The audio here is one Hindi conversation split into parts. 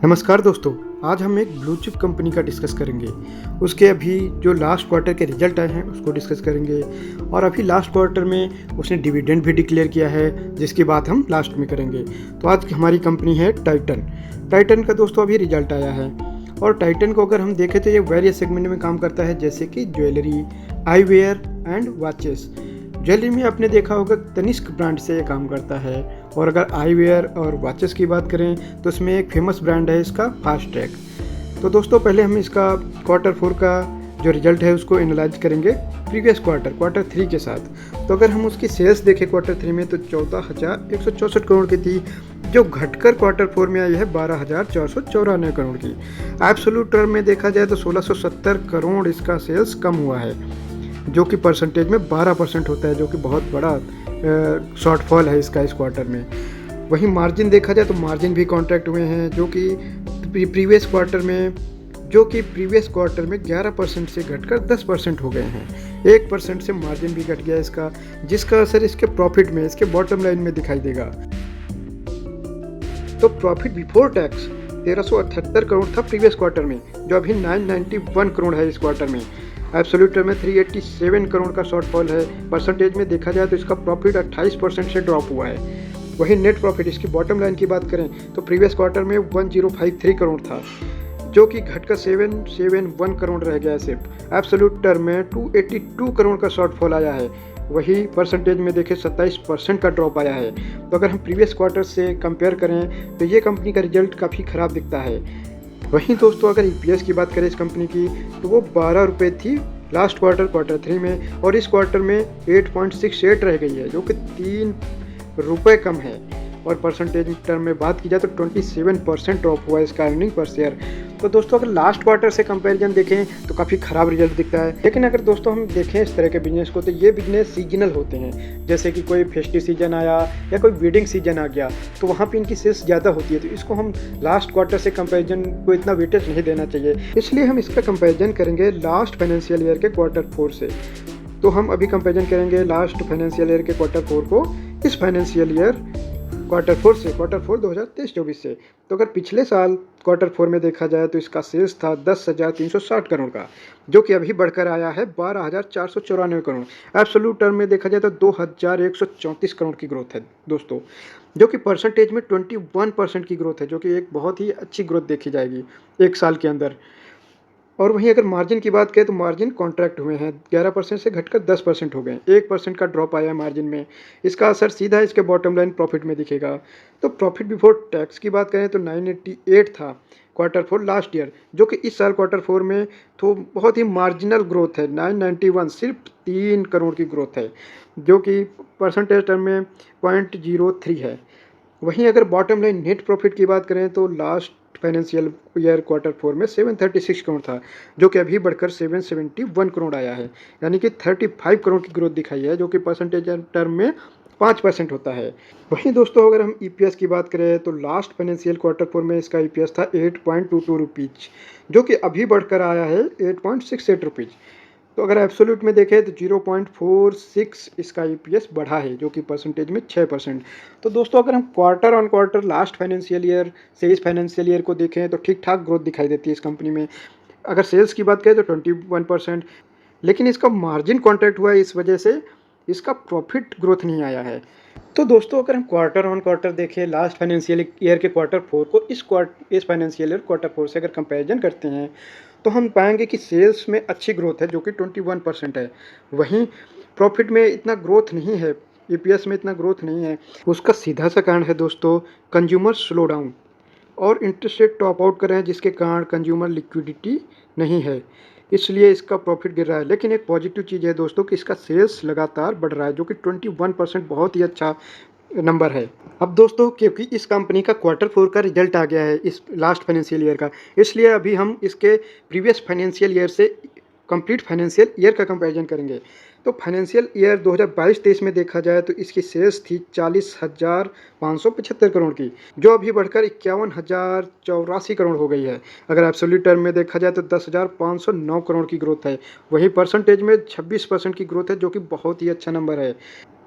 नमस्कार दोस्तों। आज हम एक ब्लू चिप कंपनी का डिस्कस करेंगे। उसके अभी जो लास्ट क्वार्टर के रिजल्ट आए हैं उसको डिस्कस करेंगे और अभी लास्ट क्वार्टर में उसने डिविडेंड भी डिक्लेयर किया है, जिसकी बात हम लास्ट में करेंगे। तो आज हमारी कंपनी है टाइटन। टाइटन का दोस्तों अभी रिजल्ट आया है और टाइटन को अगर हम देखें तो ये वेरियस सेगमेंट में काम करता है, जैसे कि jewellery, eyewear and watches. Jewellery में आपने देखा होगा तनिष्क ब्रांड से ये काम करता है, और अगर आईवेयर और वॉचेस की बात करें तो इसमें एक फेमस ब्रांड है इसका फास्ट ट्रैक। तो दोस्तों पहले हम इसका क्वार्टर 4 का जो रिजल्ट है उसको एनालाइज करेंगे प्रीवियस क्वार्टर 3 के साथ। तो अगर हम उसकी सेल्स देखें क्वार्टर 3 में तो 14,164 करोड़ की थी, जो घटकर क्वार्टर 4 में आई है 12,494 करोड़ की। एब्सोल्यूट टर्म में देखा जाए तो 1670 करोड़ इसका सेल्स कम हुआ है, जो कि परसेंटेज में 12% होता है, जो कि बहुत बड़ा शॉर्टफॉल है इसका इस क्वार्टर में। वहीं मार्जिन देखा जाए तो मार्जिन भी कॉन्ट्रैक्ट हुए हैं, जो कि प्रीवियस क्वार्टर में 11% से घटकर 10% हो गए हैं। 1% से मार्जिन भी घट गया इसका, जिसका असर इसके प्रॉफिट में, इसके बॉटम लाइन में दिखाई देगा। तो प्रॉफिट बिफोर टैक्स 1378 करोड़ था प्रीवियस क्वार्टर में, जो अभी 991 करोड़ है इस क्वार्टर में। एब्सोल्यूट में 387 करोड़ का शॉर्टफॉल है। परसेंटेज में देखा जाए तो इसका प्रॉफिट 28% से ड्रॉप हुआ है। वहीं नेट प्रॉफिट, इसकी बॉटम लाइन की बात करें तो प्रीवियस क्वार्टर में 1053 करोड़ था, जो कि घटकर 771 करोड़ रह गया है सिर्फ। एब्सोल्यूट टर्म में 282 करोड़ का शॉर्टफॉल आया है। वही परसेंटेज में देखें 27% का ड्रॉप आया है। तो अगर हम प्रीवियस क्वार्टर से कंपेयर करें तो ये कंपनी का रिजल्ट काफ़ी ख़राब दिखता है। वहीं दोस्तों अगर ईपीएस की बात करें इस कंपनी की तो वो 12 रुपये थी लास्ट क्वार्टर 3 में, और इस क्वार्टर में 8.68 रह गई है, जो कि 3 रुपये कम है। और परसेंटेज टर्म में बात की जाए तो 27% ड्रॉप हुआ है इसका अर्निंग पर शेयर। तो दोस्तों अगर लास्ट क्वार्टर से कंपैरिजन देखें तो काफ़ी ख़राब रिजल्ट दिखता है। लेकिन अगर दोस्तों हम देखें इस तरह के बिजनेस को तो ये बिजनेस सीजनल होते हैं, जैसे कि कोई फेस्टिव सीजन आया या कोई वेडिंग सीजन आ गया तो वहाँ पे इनकी सेल्स ज़्यादा होती है। तो इसको हम लास्ट क्वार्टर से कंपैरिजन को इतना वेटेज नहीं देना चाहिए, इसलिए हम इसका कंपैरिजन करेंगे लास्ट फाइनेंशियल ईयर के क्वार्टर 4 से। तो हम अभी कंपैरिजन करेंगे लास्ट फाइनेंशियल ईयर के क्वार्टर 4 को इस फाइनेंशियल ईयर क्वार्टर 4 2023-24 से। तो अगर पिछले साल क्वार्टर 4 में देखा जाए तो इसका सेल्स था 10,360 करोड़ का, जो कि अभी बढ़कर आया है 12,494 करोड़। एब्सोल्यूट टर्म में देखा जाए तो 2,134 करोड़ की ग्रोथ है दोस्तों, जो कि परसेंटेज में 21% की ग्रोथ है, जो कि एक बहुत ही अच्छी ग्रोथ देखी जाएगी एक साल के अंदर। और वहीं अगर मार्जिन की बात करें तो मार्जिन कॉन्ट्रैक्ट हुए हैं, 11% से घटकर 10% हो गए, 1% का ड्रॉप आया है मार्जिन में। इसका असर सीधा इसके बॉटम लाइन प्रॉफिट में दिखेगा। तो प्रॉफिट बिफोर टैक्स की बात करें तो 988 था क्वार्टर 4 लास्ट ईयर, जो कि इस साल क्वार्टर 4 में तो बहुत ही मार्जिनल ग्रोथ है, 991, सिर्फ 3 करोड़ की ग्रोथ है, जो कि परसेंटेज टर्म में 0.03 है। वहीं अगर बॉटम लाइन नेट प्रॉफिट की बात करें तो लास्ट फाइनेंशियल ईयर क्वार्टर 4 में 736 करोड़ था, जो कि अभी बढ़कर 771 करोड़ आया है, यानी कि 35 करोड़ की ग्रोथ दिखाई है, जो कि परसेंटेज टर्म में 5% होता है। वहीं दोस्तों अगर हम ईपीएस की बात करें तो लास्ट फाइनेंशियल क्वार्टर 4 में इसका ईपीएस था 8.22 रुपीज़, जो कि अभी बढ़कर आया है 8.68 रुपीज़। तो अगर एब्सोल्यूट में देखें तो 0.46 इसका ईपीएस बढ़ा है, जो कि परसेंटेज में 6%। तो दोस्तों अगर हम quarter on quarter last financial year से इस फाइनेंशियल ईयर को देखें तो ठीक ठाक ग्रोथ दिखाई देती है इस कंपनी में। अगर सेल्स की बात करें तो 21%, लेकिन इसका मार्जिन कॉन्ट्रैक्ट हुआ है, इस वजह से इसका प्रॉफिट ग्रोथ नहीं आया है। तो दोस्तों अगर हम क्वार्टर ऑन क्वार्टर देखें लास्ट फाइनेंशियल ईयर के क्वार्टर 4 को इस फाइनेंशियल ईयर क्वार्टर 4 से अगर कंपैरिजन करते हैं तो हम पाएंगे कि सेल्स में अच्छी ग्रोथ है, जो कि 21% है। वहीं प्रॉफिट में इतना ग्रोथ नहीं है, ईपीएस में इतना ग्रोथ नहीं है। उसका सीधा सा कारण है दोस्तों कंज्यूमर स्लो डाउन और इंटरेस्ट रेट टॉप आउट कर रहे हैं, जिसके कारण कंज्यूमर लिक्विडिटी नहीं है, इसलिए इसका प्रॉफिट गिर रहा है। लेकिन एक पॉजिटिव चीज़ है दोस्तों कि इसका सेल्स लगातार बढ़ रहा है, जो कि 21% बहुत ही अच्छा नंबर है। अब दोस्तों क्योंकि इस कंपनी का क्वार्टर 4 का रिजल्ट आ गया है इस लास्ट फाइनेंशियल ईयर का, इसलिए अभी हम इसके प्रीवियस फाइनेंशियल ईयर से कंप्लीट फाइनेंशियल ईयर का कंपैरिजन करेंगे। तो फाइनेंशियल ईयर 2022-23 में देखा जाए तो इसकी सेल्स थी 40,575 करोड़ की, जो अभी बढ़कर 51,084 करोड़ हो गई है। अगर एब्सोल्यूट टर्म में देखा जाए तो 10,509 करोड़ की ग्रोथ है। वही परसेंटेज में 26% की ग्रोथ है, जो कि बहुत ही अच्छा नंबर है।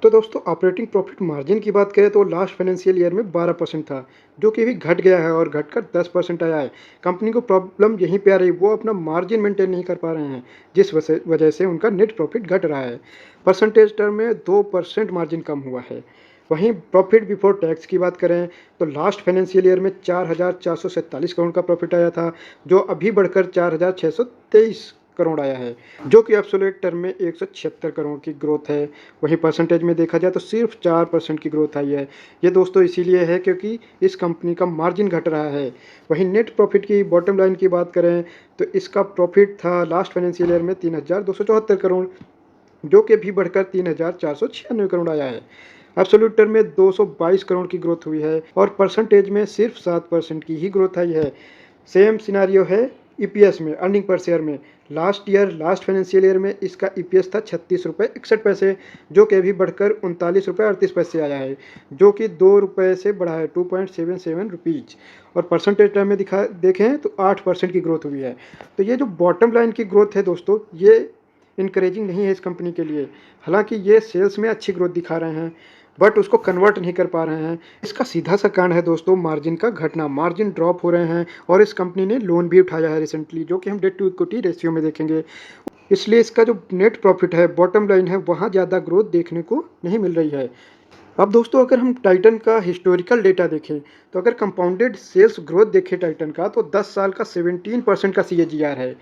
तो दोस्तों ऑपरेटिंग प्रॉफिट मार्जिन की बात करें तो लास्ट फाइनेंशियल ईयर में 12% था, जो कि अभी घट गया है और घटकर 10% आया है। कंपनी को प्रॉब्लम यहीं पे आ रही है, वो अपना मार्जिन मेंटेन नहीं कर पा रहे हैं, जिस वजह से उनका नेट प्रॉफिट घट रहा है। परसेंटेज टर्म में 2% मार्जिन कम हुआ है। वहीं प्रॉफिट बिफोर टैक्स की बात करें तो लास्ट फाइनेंशियल ईयर में 4,447 करोड़ का प्रॉफिट आया था, जो अभी बढ़कर 4,623 करोड़ आया है, जो कि एब्सोल्यूट टर्म में 176 करोड़ की ग्रोथ है। वहीं परसेंटेज में देखा जाए तो सिर्फ 4% की ग्रोथ आई है। ये दोस्तों इसीलिए है क्योंकि इस कंपनी का मार्जिन घट रहा है। वहीं नेट प्रॉफिट की बॉटम लाइन की बात करें तो इसका प्रॉफिट था लास्ट फाइनेंशियल ईयर में 3,274 करोड़, जो कि भी बढ़कर 3,496 करोड़ आया है। एब्सोल्यूट टर्म में 222 करोड़ की ग्रोथ हुई है और परसेंटेज में सिर्फ 7% की ही ग्रोथ आई है। सेम सिनारियो है ईपीएस में, अर्निंग पर शेयर में। लास्ट फाइनेंशियल ईयर में इसका ईपीएस था 36 रुपये 61 पैसे, जो कि अभी बढ़कर 39 रुपये 38 पैसे आया है, जो कि 2 रुपये से बढ़ा है, 2.77 रुपीज़। और परसेंटेज टर्म में देखें तो 8% की ग्रोथ हुई है। तो ये जो बॉटम लाइन की ग्रोथ है दोस्तों, ये इनकरेजिंग नहीं है इस कंपनी के लिए। हालांकि ये सेल्स में अच्छी ग्रोथ दिखा रहे हैं, बट उसको कन्वर्ट नहीं कर पा रहे हैं। इसका सीधा सा कारण है दोस्तों मार्जिन का घटना, मार्जिन ड्रॉप हो रहे हैं और इस कंपनी ने लोन भी उठाया है रिसेंटली, जो कि हम डेट टू इक्विटी रेशियो में देखेंगे। इसलिए इसका जो नेट प्रॉफिट है, बॉटम लाइन है, वहाँ ज़्यादा ग्रोथ देखने को नहीं मिल रही है। अब दोस्तों अगर हम टाइटन का हिस्टोरिकल डेटा देखें तो अगर कंपाउंडेड सेल्स ग्रोथ देखें टाइटन का, तो 10 साल का 17% का सीएजीआर है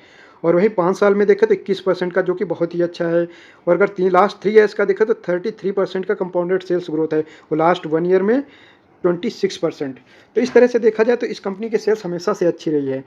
और वहीं 5 साल में देखें तो 21% का, जो कि बहुत ही अच्छा है। और अगर लास्ट 3 ईयर्स का देखें तो 33% का कंपाउंडेड सेल्स ग्रोथ है और लास्ट 1 ईयर में 26%। तो इस तरह से देखा जाए तो इस कंपनी की सेल्स हमेशा से अच्छी रही है।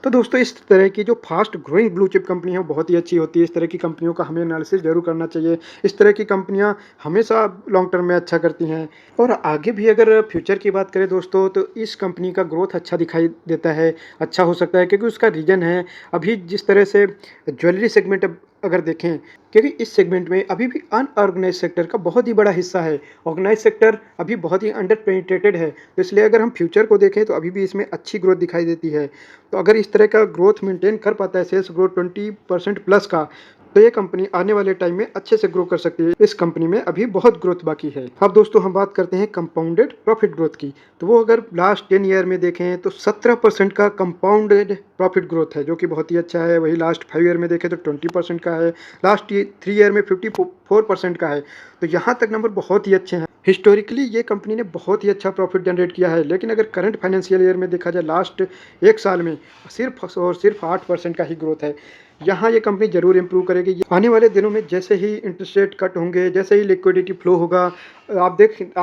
तो दोस्तों इस तरह की जो fast growing blue chip company है वो बहुत ही अच्छी होती है। इस तरह की कंपनियों का हमें एनालिसिस जरूर करना चाहिए। इस तरह की कंपनियां हमेशा लॉन्ग टर्म में अच्छा करती हैं। और आगे भी अगर फ्यूचर की बात करें दोस्तों, तो इस कंपनी का ग्रोथ अच्छा दिखाई देता है, अच्छा हो सकता है, क्योंकि उसका रीजन है अभी जिस तरह से ज्वेलरी सेगमेंट अगर देखें, क्योंकि इस सेगमेंट में अभी भी अनऑर्गेनाइज सेक्टर का बहुत ही बड़ा हिस्सा है। ऑर्गेनाइज सेक्टर अभी बहुत ही अंडर पेनिट्रेटेड है, तो इसलिए अगर हम फ्यूचर को देखें तो अभी भी इसमें अच्छी ग्रोथ दिखाई देती है। तो अगर इस तरह का ग्रोथ मेंटेन कर पाता है, सेल्स ग्रोथ 20% प्लस का, तो ये कंपनी आने वाले टाइम में अच्छे से ग्रो कर सकती है। इस कंपनी में अभी बहुत ग्रोथ बाकी है। अब दोस्तों हम बात करते हैं कंपाउंडेड प्रॉफिट ग्रोथ की, तो वो अगर लास्ट 10 ईयर में देखें तो 17% का कंपाउंडेड प्रॉफिट ग्रोथ है, जो कि बहुत ही अच्छा है। वही लास्ट 5 ईयर में देखें तो 20% का है, लास्ट 3 ईयर में 54% का है। तो यहाँ तक नंबर बहुत ही अच्छे हैं। हिस्टोरिकली ये कंपनी ने बहुत ही अच्छा प्रॉफिट जनरेट किया है, लेकिन अगर करंट फाइनेंशियल ईयर में देखा जाए लास्ट 1 साल में सिर्फ और सिर्फ 8% का ही ग्रोथ है। यहाँ ये कंपनी जरूर इंप्रूव करेगी। आने वाले दिनों में जैसे ही इंटरेस्ट रेट कट होंगे, जैसे ही लिक्विडिटी फ्लो होगा, आप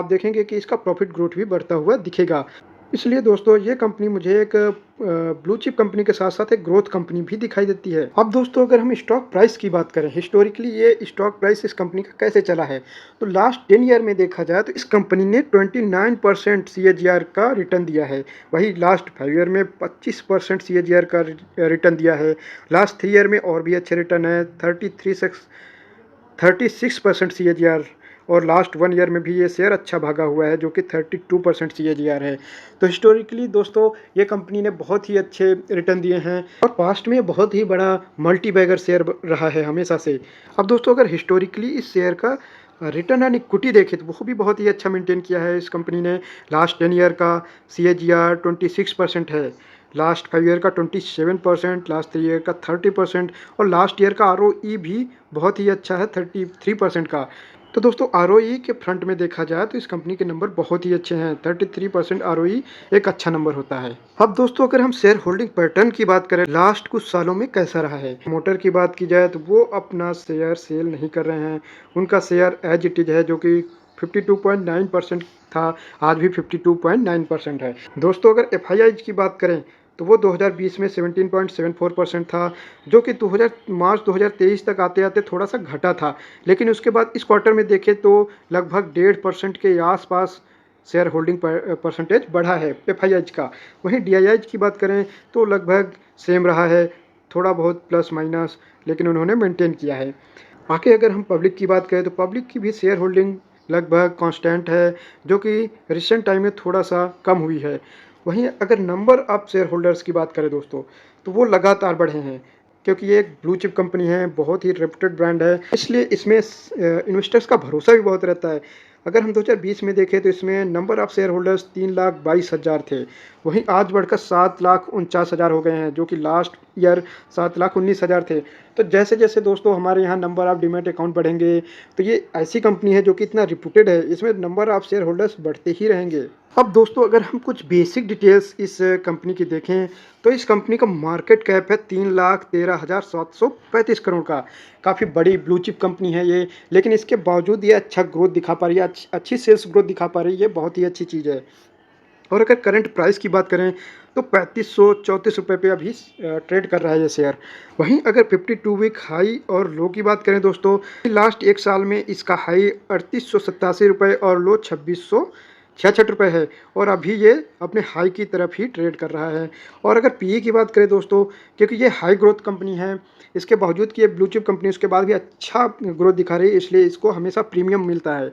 देखेंगे कि इसका प्रॉफिट ग्रोथ भी बढ़ता हुआ दिखेगा। इसलिए दोस्तों ये कंपनी मुझे एक ब्लू चिप कंपनी के साथ साथ एक ग्रोथ कंपनी भी दिखाई देती है। अब दोस्तों अगर हम स्टॉक प्राइस की बात करें, हिस्टोरिकली ये स्टॉक प्राइस इस कंपनी का कैसे चला है, तो लास्ट 10 ईयर में देखा जाए तो इस कंपनी ने 29% सीएजीआर का रिटर्न दिया है। वही लास्ट 5 ईयर में 25% सीएजीआर का रिटर्न दिया है। लास्ट 3 ईयर में और भी अच्छे रिटर्न है, 36% सीएजीआर। और लास्ट 1 ईयर में भी ये शेयर अच्छा भागा हुआ है, जो कि 32% सीएजीआर है। तो हिस्टोरिकली दोस्तों ये कंपनी ने बहुत ही अच्छे रिटर्न दिए हैं और पास्ट में बहुत ही बड़ा मल्टी बैगर शेयर रहा है हमेशा से। अब दोस्तों अगर हिस्टोरिकली इस शेयर का रिटर्न ऑन इक्विटी देखें तो वो भी बहुत ही अच्छा मेंटेन किया है इस कंपनी ने। लास्ट 10 ईयर का सीएजीआर 26% है, लास्ट 5 ईयर का 27%, लास्ट 3 ईयर का 30% और लास्ट ईयर का आरओई भी बहुत ही अच्छा है, 33% का। तो दोस्तों आरओई के फ्रंट में देखा जाए तो इस कंपनी के नंबर बहुत ही अच्छे हैं। 33% आरओई एक अच्छा नंबर होता है। अब दोस्तों अगर हम शेयर होल्डिंग पैटर्न की बात करें, लास्ट कुछ सालों में कैसा रहा है, मोटर की बात की जाए तो वो अपना शेयर सेल नहीं कर रहे हैं। उनका शेयर एज इट इज है, जो कि 52.9% था, आज भी 52.9% है। दोस्तों अगर एफआईआई की बात करें तो वो 2020 में 17.74% था, जो कि मार्च 2023 तक आते आते थोड़ा सा घटा था। लेकिन उसके बाद इस क्वार्टर में देखें तो लगभग 1.5% के आसपास शेयर होल्डिंग परसेंटेज बढ़ा है एफआईआई का। वहीं डीआईआई की बात करें तो लगभग सेम रहा है, थोड़ा बहुत प्लस माइनस, लेकिन उन्होंने मेंटेन किया है। बाकी अगर हम पब्लिक की बात करें तो पब्लिक की भी शेयर होल्डिंग लगभग कांस्टेंट है, जो कि रिसेंट टाइम में थोड़ा सा कम हुई है। वहीं अगर नंबर ऑफ शेयर होल्डर्स की बात करें दोस्तों, तो वो लगातार बढ़े हैं। क्योंकि ये एक ब्लू चिप कंपनी है, बहुत ही रेप्यूटेड ब्रांड है, इसलिए इसमें इन्वेस्टर्स का भरोसा भी बहुत रहता है। अगर हम 2020 में देखें तो इसमें नंबर ऑफ़ शेयर होल्डर्स 3,22,000 थे, वहीं आज बढ़कर 7,49,000 हो गए हैं, जो कि लास्ट ईयर 7,19,000 थे। तो जैसे-जैसे दोस्तों हमारे यहाँ नंबर ऑफ़ डीमैट अकाउंट बढ़ेंगे, तो ये ऐसी कंपनी है जो कि इतना रेप्यूटेड है, इसमें नंबर ऑफ़ शेयर होल्डर्स बढ़ते ही रहेंगे। अब दोस्तों अगर हम कुछ बेसिक डिटेल्स इस कंपनी की देखें, तो इस कंपनी का मार्केट कैप है 3,13,735 करोड़ का। काफ़ी बड़ी ब्लू चिप कंपनी है ये, लेकिन इसके बावजूद ये अच्छा ग्रोथ दिखा पा रही है, अच्छी सेल्स ग्रोथ दिखा पा रही है, बहुत ही अच्छी चीज़ है। और अगर करंट प्राइस की बात करें तो 3534 रुपये पे अभी ट्रेड कर रहा है ये शेयर। वहीं अगर 52 वीक हाई और लो की बात करें दोस्तों, लास्ट एक साल में इसका हाई 3887 रुपये और लो 2666 रुपये है, और अभी ये अपने हाई की तरफ ही ट्रेड कर रहा है। और अगर पीई की बात करें दोस्तों, क्योंकि ये हाई ग्रोथ कंपनी है, इसके बावजूद कि ये ब्लू चिप कंपनी उसके बाद भी अच्छा ग्रोथ दिखा रही है, इसलिए इसको हमेशा प्रीमियम मिलता है,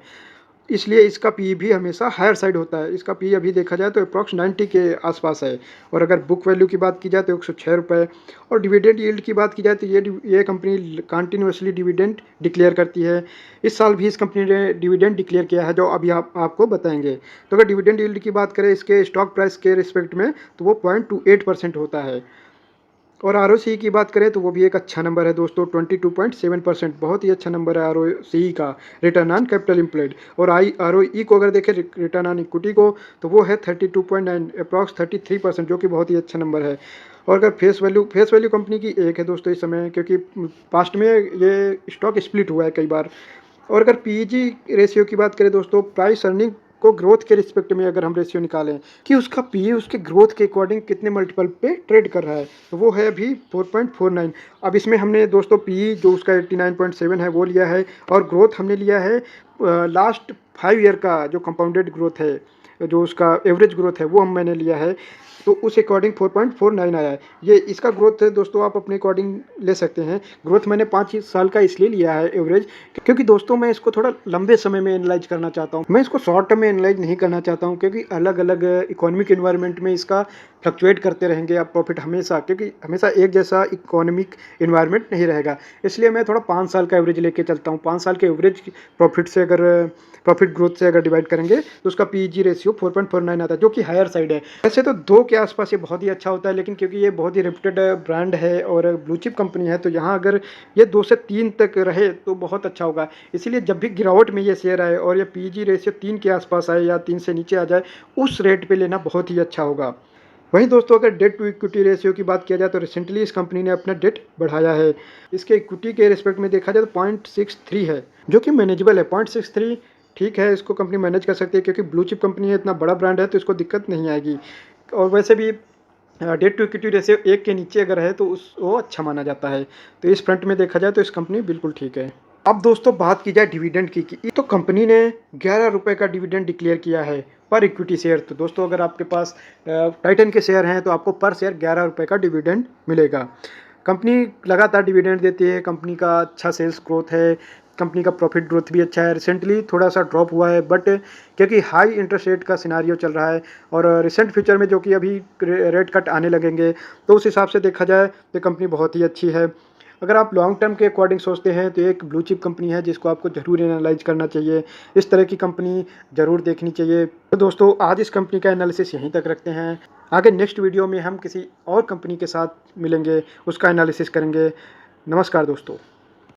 इसलिए इसका पी भी हमेशा हायर साइड होता है। इसका पी अभी देखा जाए तो अप्रॉक्स 90 के आसपास है। और अगर बुक वैल्यू की बात की जाए तो 106 रुपये। और डिविडेंड यील्ड की बात की जाए तो ये कंपनी कंटिन्यूसली डिविडेंड डिक्लेयर करती है। इस साल भी इस कंपनी ने डिविडेंड डिक्लेयर किया है, जो अभी आपको बताएंगे। तो अगर डिविडेंड यील्ड की बात करें इसके स्टॉक प्राइस के रिस्पेक्ट में, तो वो 0.28% होता है। और आरओसी की बात करें तो वो भी एक अच्छा नंबर है दोस्तों, 22.7%, बहुत ही अच्छा नंबर है आरओसी का, रिटर्न ऑन कैपिटल एम्प्लॉयड। और आरओई को अगर देखें, रिटर्न ऑन इक्विटी को, तो वो है 32.9, अप्रॉक्स 33%, जो कि बहुत ही अच्छा नंबर है। और अगर फेस वैल्यू कंपनी की एक है दोस्तों इस समय, क्योंकि पास्ट में ये स्टॉक स्प्लिट हुआ है कई बार। और अगर पीईजी रेशियो की बात करें दोस्तों, प्राइस अर्निंग को ग्रोथ के रिस्पेक्ट में अगर हम रेशियो निकालें कि उसका पीई उसके ग्रोथ के अकॉर्डिंग कितने मल्टीपल पे ट्रेड कर रहा है, तो वो है अभी 4.49। अब इसमें हमने दोस्तों पीई जो उसका 89.7 है वो लिया है, और ग्रोथ हमने लिया है लास्ट 5 ईयर का जो कंपाउंडेड ग्रोथ है, जो उसका एवरेज ग्रोथ है वो मैंने लिया है, तो उस अकॉर्डिंग 4.49 आया है। ये इसका ग्रोथ है दोस्तों, आप अपने अकॉर्डिंग ले सकते हैं। ग्रोथ मैंने 5 साल का इसलिए लिया है एवरेज, क्योंकि दोस्तों मैं इसको थोड़ा लंबे समय में एनालाइज करना चाहता हूँ। मैं इसको शॉर्ट टर्म में एनालाइज नहीं करना चाहता हूँ, क्योंकि अलग अलग इकोनॉमिक इन्वायरमेंट में इसका फ्लक्चुएट करते रहेंगे आप प्रॉफिट हमेशा, क्योंकि हमेशा एक जैसा इकोनॉमिक इन्वायरमेंट नहीं रहेगा। इसलिए मैं थोड़ा 5 साल का एवरेज लेके चलता हूँ। 5 साल के एवरेज प्रॉफिट से अगर प्रॉफिट ग्रोथ से अगर डिवाइड करेंगे तो उसका पीजी रेशियो 4.49 आता है, जो कि हायर साइड है। वैसे तो 2 के आसपास ये बहुत ही अच्छा होता है, लेकिन क्योंकि ये बहुत ही रेप्यूटेड ब्रांड है और ब्लू चिप कंपनी है, तो यहाँ अगर ये 2 से 3 तक रहे तो बहुत अच्छा होगा। इसीलिए जब भी गिरावट में ये शेयर आए और ये पीजी रेशियो 3 के आसपास आए या 3 से नीचे आ जाए, उस रेट पे लेना बहुत ही अच्छा होगा। वहीं दोस्तों अगर डेट टू इक्विटी रेशियो की बात किया जाए तो रिसेंटली इस कंपनी ने अपना डेट बढ़ाया है। इसके इक्विटी के रिस्पेक्ट में देखा जाए तो 0.63 है, जो कि मैनेजेबल है। 0.63 ठीक है, इसको कंपनी मैनेज कर सकती है, क्योंकि ब्लू चिप कंपनी है, इतना बड़ा ब्रांड है, तो इसको दिक्कत नहीं आएगी। और वैसे भी डेट टू इक्विटी रेशियो 1 के नीचे अगर है तो वो अच्छा माना जाता है। तो इस फ्रंट में देखा जाए तो इस कंपनी बिल्कुल ठीक है। अब दोस्तों बात की जाए डिविडेंड की, तो कंपनी ने 11 रुपये का डिविडेंड डिक्लेयर किया है पर इक्विटी शेयर। तो दोस्तों अगर आपके पास टाइटन के शेयर हैं तो आपको पर शेयर 11 रुपये का डिविडेंड मिलेगा। कंपनी लगातार डिविडेंड देती है, कंपनी का अच्छा सेल्स ग्रोथ है, कंपनी का प्रॉफिट ग्रोथ भी अच्छा है। रिसेंटली थोड़ा सा ड्रॉप हुआ है, बट क्योंकि हाई इंटरेस्ट रेट का सिनारियो चल रहा है और रिसेंट फ्यूचर में जो कि अभी रेट कट आने लगेंगे, तो उस हिसाब से देखा जाए तो कंपनी बहुत ही अच्छी है। अगर आप लॉन्ग टर्म के अकॉर्डिंग सोचते हैं तो एक ब्लू चिप कंपनी है जिसको आपको ज़रूर एनालाइज करना चाहिए, इस तरह की कंपनी ज़रूर देखनी चाहिए। तो दोस्तों आज इस कंपनी का एनालिसिस यहीं तक रखते हैं। आगे नेक्स्ट वीडियो में हम किसी और कंपनी के साथ मिलेंगे, उसका एनालिसिस करेंगे। नमस्कार दोस्तों।